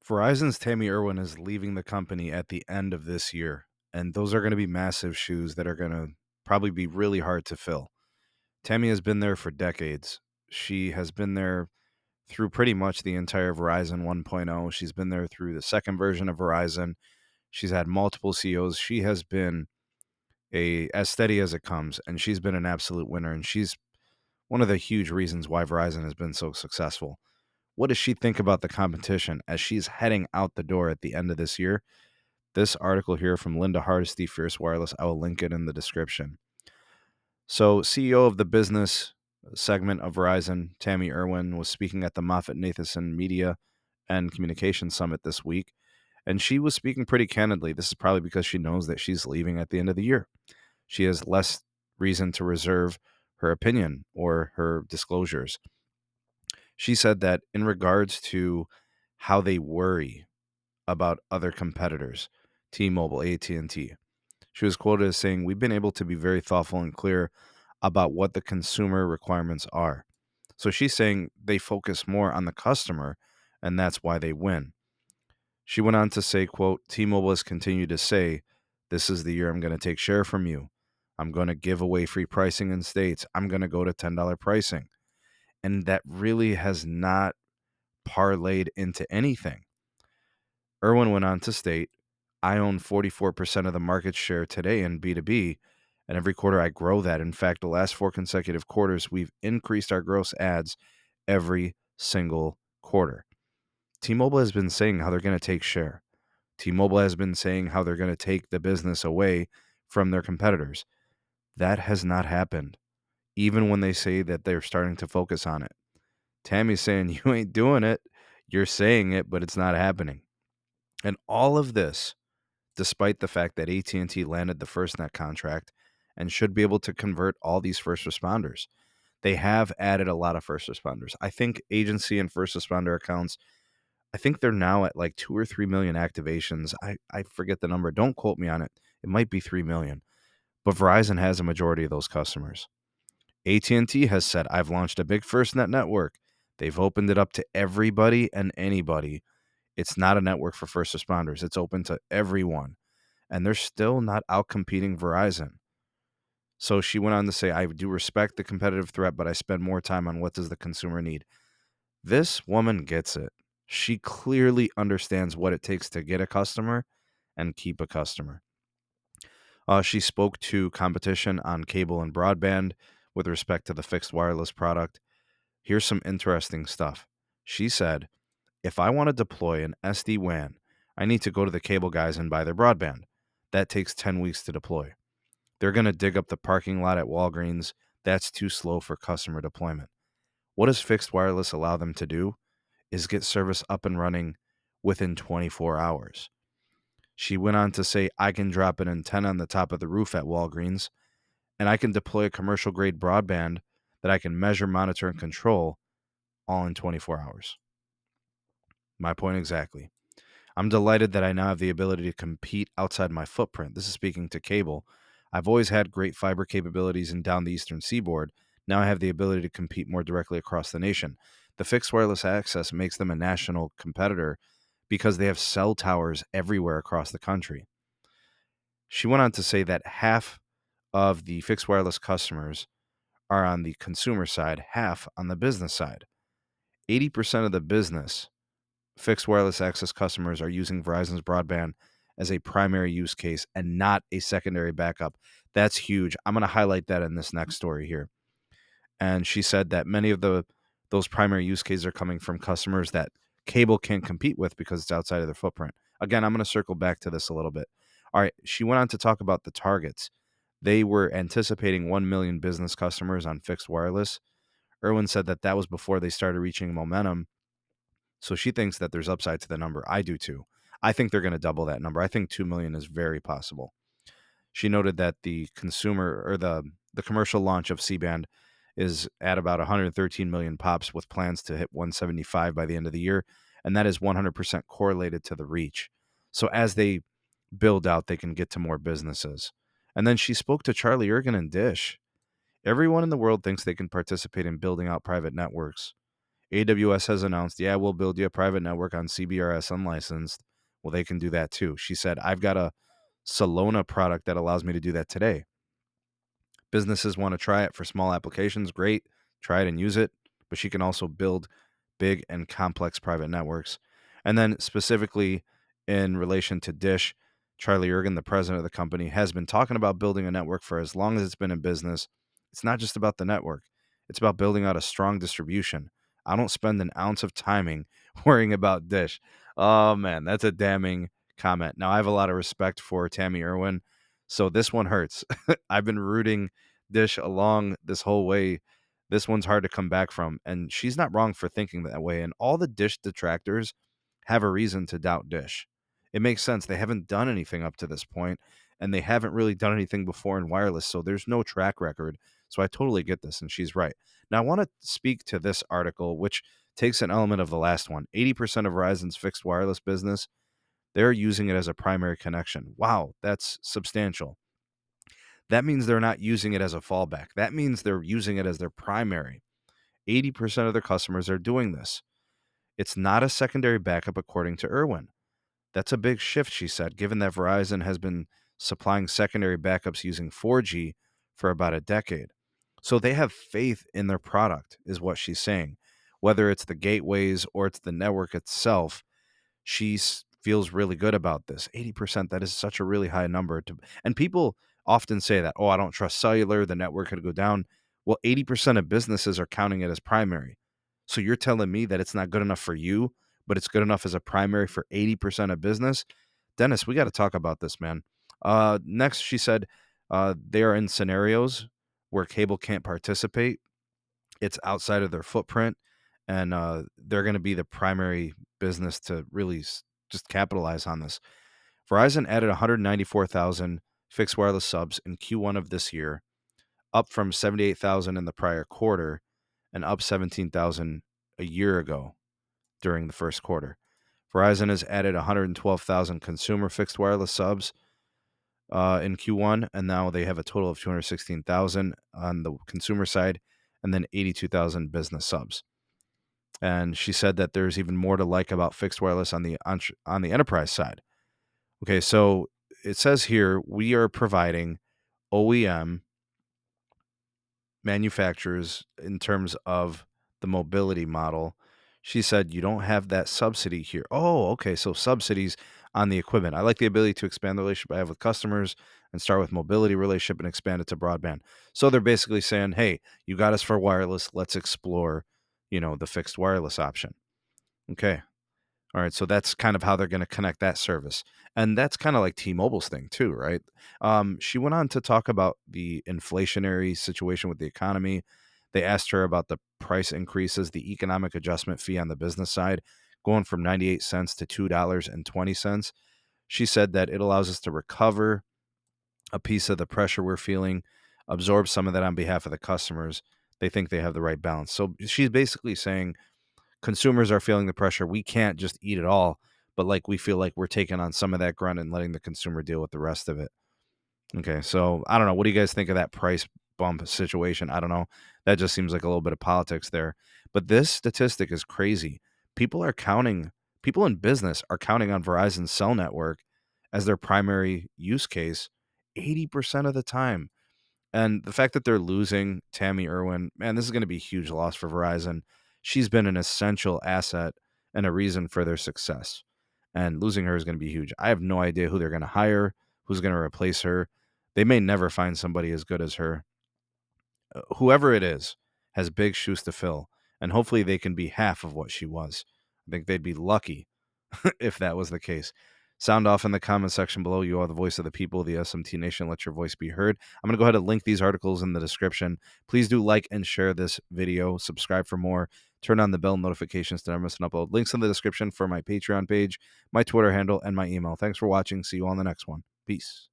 Verizon's Tammy Irwin is leaving the company at the end of this year, and those are going to be massive shoes that are going to probably be really hard to fill. Tammy has been there for decades. She has been there through pretty much the entire Verizon 1.0. She's been there through the second version of Verizon. She's had multiple CEOs. She has been a as steady as it comes, and she's been an absolute winner. And she's one of the huge reasons why Verizon has been so successful. What does she think about the competition as she's heading out the door at the end of this year? This article here from Linda Hardesty, Fierce Wireless, I will link it in the description. So, CEO of the business segment of Verizon, Tammy Irwin, was speaking at the Moffett-Nathanson Media and Communications Summit this week, and she was speaking pretty candidly. This is probably because she knows that she's leaving at the end of the year. She has less reason to reserve her opinion or her disclosures. She said that in regards to how they worry about other competitors, T-Mobile, AT&T, she was quoted as saying, "We've been able to be very thoughtful and clear about what the consumer requirements are." So she's saying they focus more on the customer, and that's why they win. She went on to say, quote, "T-Mobile has continued to say, this is the year I'm going to take share from you. I'm going to give away free pricing in states. I'm going to go to $10 pricing." And that really has not parlayed into anything. Irwin went on to state, "I own 44% of the market share today in B2B, and every quarter I grow that. In fact, the last 4 consecutive quarters, we've increased our gross ads every single quarter." T-Mobile has been saying how they're going to take share. T-Mobile has been saying how they're going to take the business away from their competitors. That has not happened, even when they say that they're starting to focus on it. Tammy's saying, you ain't doing it. You're saying it, but it's not happening. And all of this, despite the fact that AT&T landed the FirstNet contract and should be able to convert all these first responders. They have added a lot of first responders. I think agency and first responder accounts, I think they're now at like 2 or 3 million activations. I forget the number. Don't quote me on it. It might be 3 million. But Verizon has a majority of those customers. AT&T has said, "I've launched a big FirstNet network." They've opened it up to everybody and anybody. It's not a network for first responders. It's open to everyone. And they're still not outcompeting Verizon. So she went on to say, "I do respect the competitive threat, but I spend more time on what does the consumer need." This woman gets it. She clearly understands what it takes to get a customer and keep a customer. She spoke to competition on cable and broadband with respect to the fixed wireless product. Here's some interesting stuff. She said, "If I want to deploy an SD-WAN, I need to go to the cable guys and buy their broadband. That takes 10 weeks to deploy. They're going to dig up the parking lot at Walgreens. That's too slow for customer deployment. What does fixed wireless allow them to do is get service up and running within 24 hours." She went on to say, "I can drop an antenna on the top of the roof at Walgreens, and I can deploy a commercial grade broadband that I can measure, monitor, and control all in 24 hours. My point exactly. I'm delighted that I now have the ability to compete outside my footprint." This is speaking to cable. "I've always had great fiber capabilities in down the eastern seaboard. Now I have the ability to compete more directly across the nation. The fixed wireless access makes them a national competitor because they have cell towers everywhere across the country." She went on to say that half of the fixed wireless customers are on the consumer side, half on the business side. 80% of the business fixed wireless access customers are using Verizon's broadband as a primary use case and not a secondary backup. That's huge. I'm going to highlight that in this next story here. And she said that many of those primary use cases are coming from customers that cable can't compete with because it's outside of their footprint. Again, I'm going to circle back to this a little bit. All right, she went on to talk about the targets. They were anticipating 1 million business customers on fixed wireless. Irwin said that that was before they started reaching momentum. So she thinks that there's upside to the number. I do too. I think they're going to double that number. I think 2 million is very possible. She noted that the consumer or the commercial launch of C-band is at about 113 million pops with plans to hit 175 by the end of the year. And that is 100% correlated to the reach. So as they build out, they can get to more businesses. And then she spoke to Charlie Ergen and Dish. Everyone in the world thinks they can participate in building out private networks. AWS has announced, yeah, we'll build you a private network on CBRS unlicensed. Well, they can do that too. She said, I've got a Solona product that allows me to do that today. Businesses want to try it for small applications. Great. Try it and use it. But she can also build big and complex private networks. And then specifically in relation to Dish, Charlie Ergen, the president of the company, has been talking about building a network for as long as it's been in business. It's not just about the network. It's about building out a strong distribution. I don't spend an ounce of timing worrying about Dish. Oh man, that's a damning comment. Now I have a lot of respect for Tammy Irwin, so this one hurts. I've been rooting Dish along this whole way. This one's hard to come back from, and she's not wrong for thinking that way. And all the Dish detractors have a reason to doubt Dish. It makes sense. They haven't done anything up to this point, and they haven't really done anything before in wireless, so there's no track record. So I totally get this, and she's right. Now I want to speak to this article, which takes an element of the last one. 80% of Verizon's fixed wireless business, they're using it as a primary connection. Wow, that's substantial. That means they're not using it as a fallback. That means they're using it as their primary. 80% of their customers are doing this. It's not a secondary backup, according to Irwin. That's a big shift, she said, given that Verizon has been supplying secondary backups using 4G for about a decade. So they have faith in their product, is what she's saying. Whether it's the gateways or it's the network itself, she feels really good about this. 80%, that is such a really high number. And people often say that, oh, I don't trust cellular, the network could go down. Well, 80% of businesses are counting it as primary. So you're telling me that it's not good enough for you, but it's good enough as a primary for 80% of business? Dennis, we got to talk about this, man. Next, she said they are in scenarios where cable can't participate. It's outside of their footprint, and they're going to be the primary business to really just capitalize on this. Verizon added 194,000 fixed wireless subs in Q1 of this year, up from 78,000 in the prior quarter and up 17,000 a year ago during the first quarter. Verizon has added 112,000 consumer fixed wireless subs in Q1, and now they have a total of 216,000 on the consumer side and then 82,000 business subs. And she said that there's even more to like about fixed wireless on the enterprise side. Okay, so it says here we are providing OEM manufacturers in terms of the mobility model. She said you don't have that subsidy here. Oh, okay, so subsidies on the equipment. I like the ability to expand the relationship I have with customers and start with mobility relationship and expand it to broadband. So they're basically saying, hey, you got us for wireless. Let's explore, the fixed wireless option. Okay. All right, so that's kind of how they're going to connect that service. And that's kind of like T-Mobile's thing too, right? She went on to talk about the inflationary situation with the economy. They asked her about the price increases, the economic adjustment fee on the business side, going from 98 cents to $2.20. She said that it allows us to recover a piece of the pressure we're feeling, absorb some of that on behalf of the customers. They think they have the right balance. So she's basically saying, consumers are feeling the pressure. We can't just eat it all, but like we feel like we're taking on some of that grunt and letting the consumer deal with the rest of it. Okay, so I don't know. What do you guys think of that price bump situation? I don't know. That just seems like a little bit of politics there. But this statistic is crazy. People in business are counting on Verizon's cell network as their primary use case 80% of the time. And the fact that they're losing Tammy Irwin, man, this is going to be a huge loss for Verizon. She's been an essential asset and a reason for their success. And losing her is going to be huge. I have no idea who they're going to hire, who's going to replace her. They may never find somebody as good as her. Whoever it is has big shoes to fill, and hopefully they can be half of what she was. I think they'd be lucky if that was the case. Sound off in the comment section below. You are the voice of the people, the SMT Nation. Let your voice be heard. I'm going to go ahead and link these articles in the description. Please do like and share this video. Subscribe for more. Turn on the bell notifications to never miss an upload. Links in the description for my Patreon page, my Twitter handle, and my email. Thanks for watching. See you on the next one. Peace.